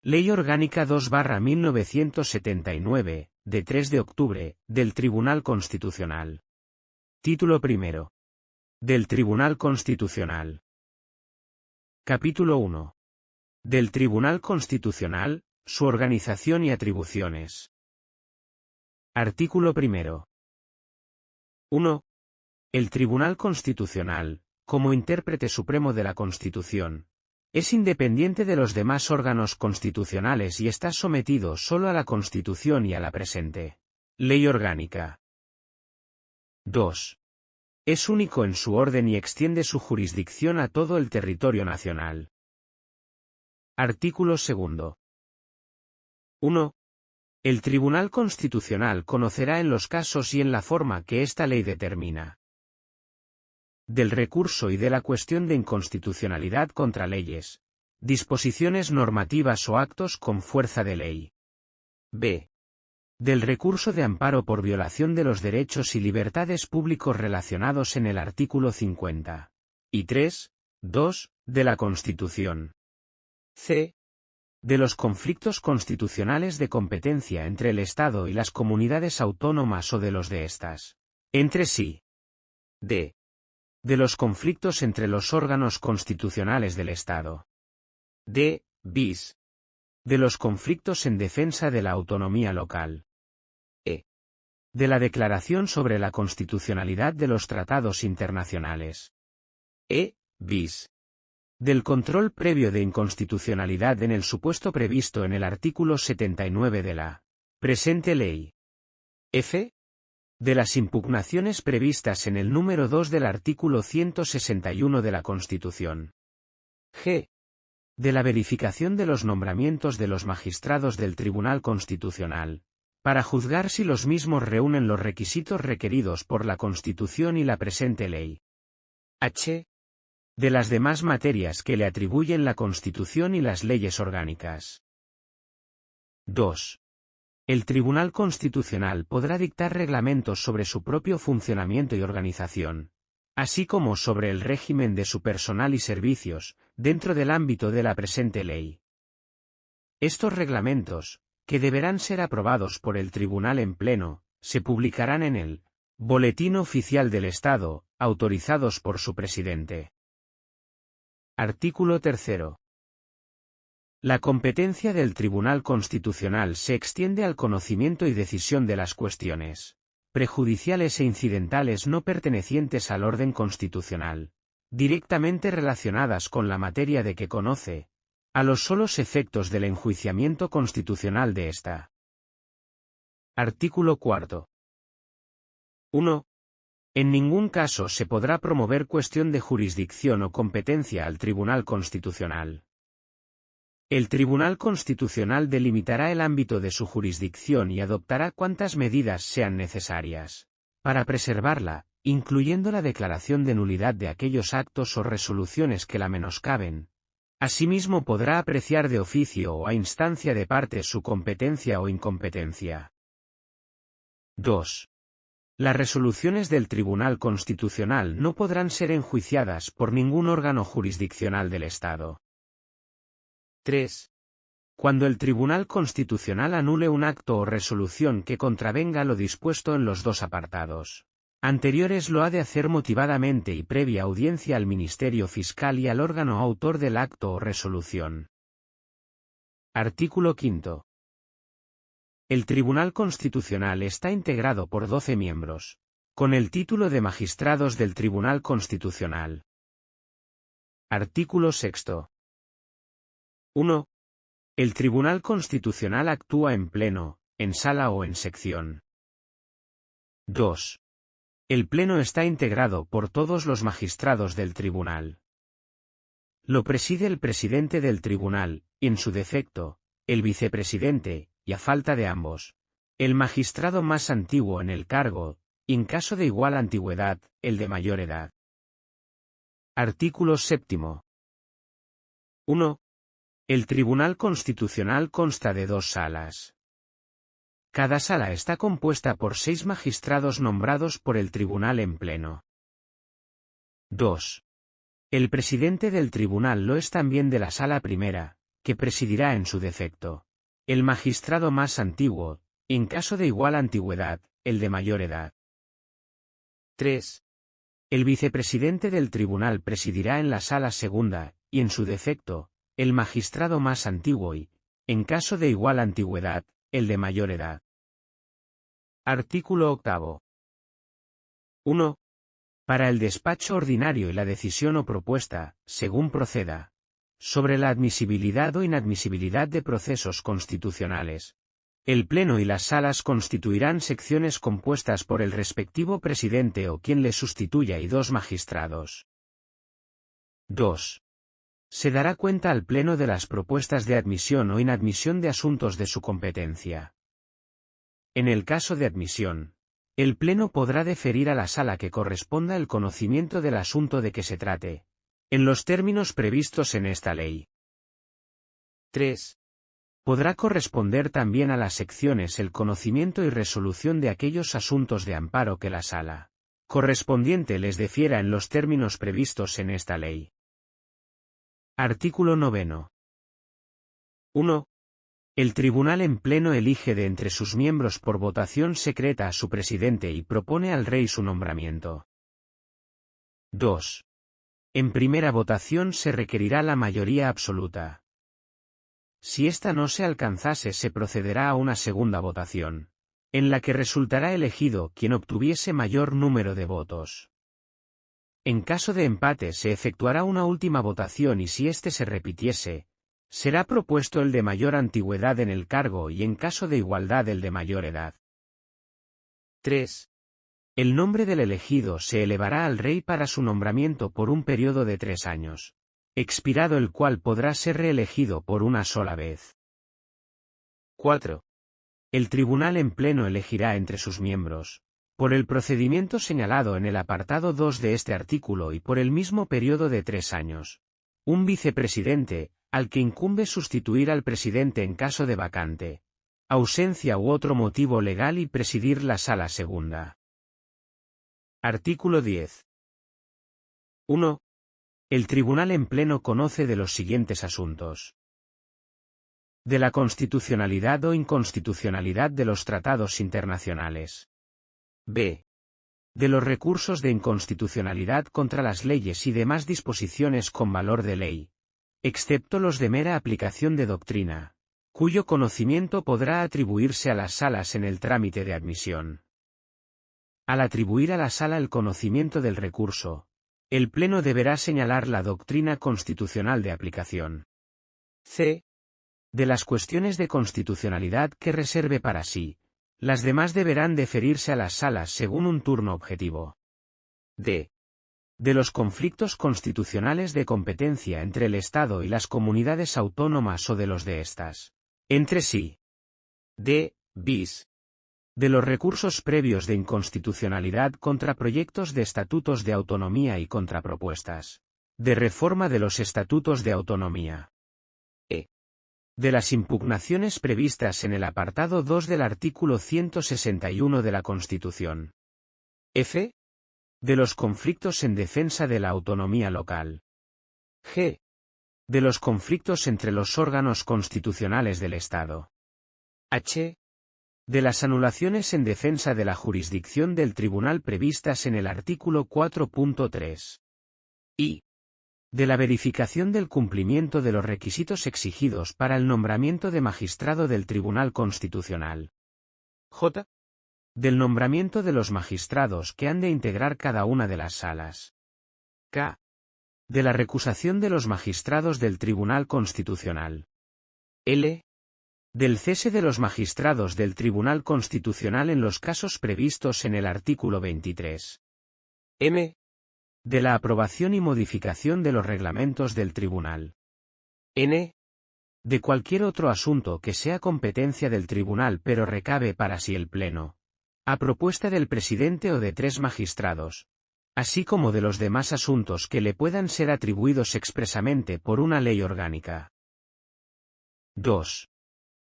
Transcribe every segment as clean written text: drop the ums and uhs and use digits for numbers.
Ley Orgánica 2/1979, de 3 de octubre, del Tribunal Constitucional. Título primero. Del Tribunal Constitucional. Capítulo 1. Del Tribunal Constitucional, su organización y atribuciones. Artículo primero. 1. El Tribunal Constitucional, como intérprete supremo de la Constitución, es independiente de los demás órganos constitucionales y está sometido solo a la Constitución y a la presente Ley Orgánica. 2. Es único en su orden y extiende su jurisdicción a todo el territorio nacional. Artículo segundo. 1. El Tribunal Constitucional conocerá en los casos y en la forma que esta ley determina del recurso y de la cuestión de inconstitucionalidad contra leyes, disposiciones normativas o actos con fuerza de ley. B. Del recurso de amparo por violación de los derechos y libertades públicos relacionados en el artículo 50. Y 3, 2, de la Constitución. C. De los conflictos constitucionales de competencia entre el Estado y las comunidades autónomas o de los de estas entre sí. D. De los conflictos entre los órganos constitucionales del Estado. D. Bis. De los conflictos en defensa de la autonomía local. E. De la declaración sobre la constitucionalidad de los tratados internacionales. E. Bis. Del control previo de inconstitucionalidad en el supuesto previsto en el artículo 79 de la presente ley. F. De las impugnaciones previstas en el número 2 del artículo 161 de la Constitución. G. De la verificación de los nombramientos de los magistrados del Tribunal Constitucional, para juzgar si los mismos reúnen los requisitos requeridos por la Constitución y la presente ley. H. De las demás materias que le atribuyen la Constitución y las leyes orgánicas. 2. El Tribunal Constitucional podrá dictar reglamentos sobre su propio funcionamiento y organización, así como sobre el régimen de su personal y servicios, dentro del ámbito de la presente ley. Estos reglamentos, que deberán ser aprobados por el Tribunal en pleno, se publicarán en el Boletín Oficial del Estado, autorizados por su presidente. Artículo 3. La competencia del Tribunal Constitucional se extiende al conocimiento y decisión de las cuestiones prejudiciales e incidentales no pertenecientes al orden constitucional, directamente relacionadas con la materia de que conoce, a los solos efectos del enjuiciamiento constitucional de esta. Artículo 4. 1. En ningún caso se podrá promover cuestión de jurisdicción o competencia al Tribunal Constitucional. El Tribunal Constitucional delimitará el ámbito de su jurisdicción y adoptará cuantas medidas sean necesarias para preservarla, incluyendo la declaración de nulidad de aquellos actos o resoluciones que la menoscaben. Asimismo podrá apreciar de oficio o a instancia de partes su competencia o incompetencia. 2. Las resoluciones del Tribunal Constitucional no podrán ser enjuiciadas por ningún órgano jurisdiccional del Estado. 3. Cuando el Tribunal Constitucional anule un acto o resolución que contravenga lo dispuesto en los dos apartados anteriores, lo ha de hacer motivadamente y previa audiencia al Ministerio Fiscal y al órgano autor del acto o resolución. Artículo 5. El Tribunal Constitucional está integrado por 12 miembros, con el título de magistrados del Tribunal Constitucional. Artículo 6. 1. El Tribunal Constitucional actúa en pleno, en sala o en sección. 2. El pleno está integrado por todos los magistrados del tribunal. Lo preside el presidente del tribunal, y en su defecto, el vicepresidente, y a falta de ambos, el magistrado más antiguo en el cargo, y en caso de igual antigüedad, el de mayor edad. Artículo 7. 1. El Tribunal Constitucional consta de 2 salas. Cada sala está compuesta por 6 magistrados nombrados por el tribunal en pleno. 2. El presidente del tribunal lo es también de la sala primera, que presidirá en su defecto el magistrado más antiguo, en caso de igual antigüedad, el de mayor edad. 3. El vicepresidente del tribunal presidirá en la sala segunda, y en su defecto, el magistrado más antiguo y, en caso de igual antigüedad, el de mayor edad. Artículo 8. 1. Para el despacho ordinario y la decisión o propuesta, según proceda, sobre la admisibilidad o inadmisibilidad de procesos constitucionales, el Pleno y las salas constituirán secciones compuestas por el respectivo presidente o quien le sustituya y 2 magistrados. 2. Se dará cuenta al Pleno de las propuestas de admisión o inadmisión de asuntos de su competencia. En el caso de admisión, el Pleno podrá deferir a la sala que corresponda el conocimiento del asunto de que se trate, en los términos previstos en esta ley. 3. Podrá corresponder también a las secciones el conocimiento y resolución de aquellos asuntos de amparo que la sala correspondiente les defiera en los términos previstos en esta ley. Artículo 9. 1. El tribunal en pleno elige de entre sus miembros por votación secreta a su presidente y propone al rey su nombramiento. 2. En primera votación se requerirá la mayoría absoluta. Si ésta no se alcanzase, se procederá a una segunda votación, en la que resultará elegido quien obtuviese mayor número de votos. En caso de empate se efectuará una última votación y si éste se repitiese, será propuesto el de mayor antigüedad en el cargo y en caso de igualdad el de mayor edad. 3. El nombre del elegido se elevará al rey para su nombramiento por un periodo de 3 años, expirado el cual podrá ser reelegido por una sola vez. 4. El tribunal en pleno elegirá entre sus miembros, por el procedimiento señalado en el apartado 2 de este artículo y por el mismo periodo de 3 años, un vicepresidente, al que incumbe sustituir al presidente en caso de vacante, ausencia u otro motivo legal y presidir la sala segunda. Artículo 10. 1. El tribunal en pleno conoce de los siguientes asuntos: de la constitucionalidad o inconstitucionalidad de los tratados internacionales. B. De los recursos de inconstitucionalidad contra las leyes y demás disposiciones con valor de ley, excepto los de mera aplicación de doctrina, cuyo conocimiento podrá atribuirse a las salas en el trámite de admisión. Al atribuir a la sala el conocimiento del recurso, el Pleno deberá señalar la doctrina constitucional de aplicación. C. De las cuestiones de constitucionalidad que reserve para sí, las demás deberán deferirse a las salas según un turno objetivo. D. De los conflictos constitucionales de competencia entre el Estado y las comunidades autónomas o de los de estas entre sí. D. Bis. De los recursos previos de inconstitucionalidad contra proyectos de estatutos de autonomía y contra propuestas de reforma de los estatutos de autonomía. E. De las impugnaciones previstas en el apartado 2 del artículo 161 de la Constitución. F. De los conflictos en defensa de la autonomía local. G. De los conflictos entre los órganos constitucionales del Estado. H. De las anulaciones en defensa de la jurisdicción del tribunal previstas en el artículo 4.3. I. De la verificación del cumplimiento de los requisitos exigidos para el nombramiento de magistrado del Tribunal Constitucional. J. Del nombramiento de los magistrados que han de integrar cada una de las salas. K. De la recusación de los magistrados del Tribunal Constitucional. L. Del cese de los magistrados del Tribunal Constitucional en los casos previstos en el artículo 23. M. De la aprobación y modificación de los reglamentos del Tribunal. N. De cualquier otro asunto que sea competencia del Tribunal pero recabe para sí el Pleno, a propuesta del presidente o de 3 magistrados, así como de los demás asuntos que le puedan ser atribuidos expresamente por una ley orgánica. 2.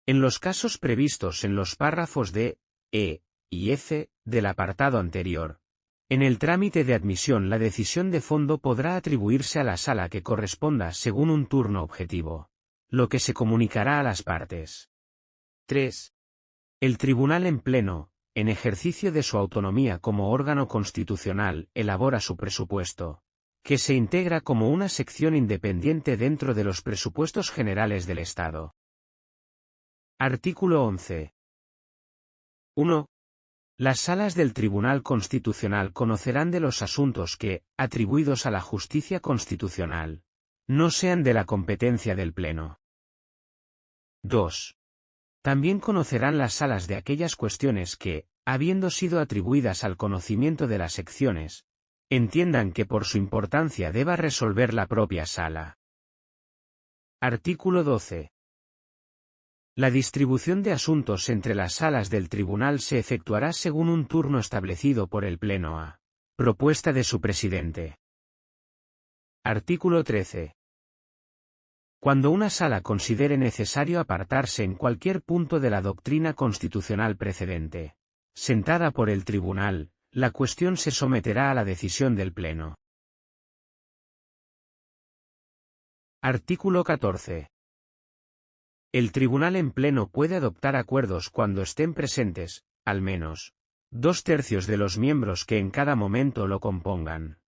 En los casos previstos en los párrafos D, E y F del apartado anterior, en el trámite de admisión la decisión de fondo podrá atribuirse a la sala que corresponda según un turno objetivo. lo que se comunicará a las partes. 3. El Tribunal en pleno, en ejercicio de su autonomía como órgano constitucional, elabora su presupuesto, que se integra como una sección independiente dentro de los presupuestos generales del Estado. Artículo 11. 1. Las salas del Tribunal Constitucional conocerán de los asuntos que, atribuidos a la justicia constitucional, no sean de la competencia del Pleno. 2. También conocerán las salas de aquellas cuestiones que, habiendo sido atribuidas al conocimiento de las secciones, entiendan que por su importancia deba resolver la propia sala. Artículo 12. La distribución de asuntos entre las salas del tribunal se efectuará según un turno establecido por el Pleno a propuesta de su presidente. Artículo 13. Cuando una sala considere necesario apartarse en cualquier punto de la doctrina constitucional precedente, sentada por el tribunal, la cuestión se someterá a la decisión del Pleno. Artículo 14. El tribunal en pleno puede adoptar acuerdos cuando estén presentes, al menos, 2/3 de los miembros que en cada momento lo compongan.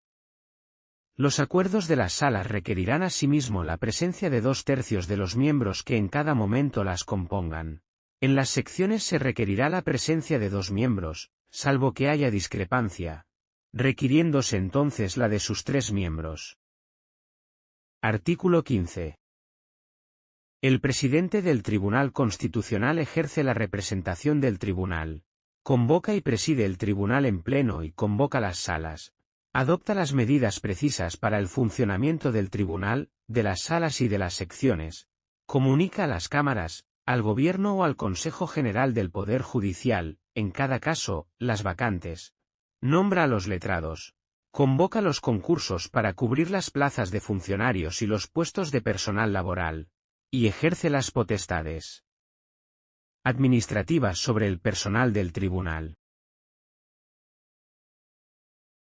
Los acuerdos de las salas requerirán asimismo la presencia de 2/3 de los miembros que en cada momento las compongan. En las secciones se requerirá la presencia de 2 miembros, salvo que haya discrepancia, requiriéndose entonces la de sus 3 miembros. Artículo 15. El presidente del Tribunal Constitucional ejerce la representación del tribunal, convoca y preside el tribunal en pleno y convoca las salas. Adopta las medidas precisas para el funcionamiento del tribunal, de las salas y de las secciones. Comunica a las cámaras, al Gobierno o al Consejo General del Poder Judicial, en cada caso, las vacantes. Nombra a los letrados. Convoca los concursos para cubrir las plazas de funcionarios y los puestos de personal laboral. Y ejerce las potestades administrativas sobre el personal del tribunal.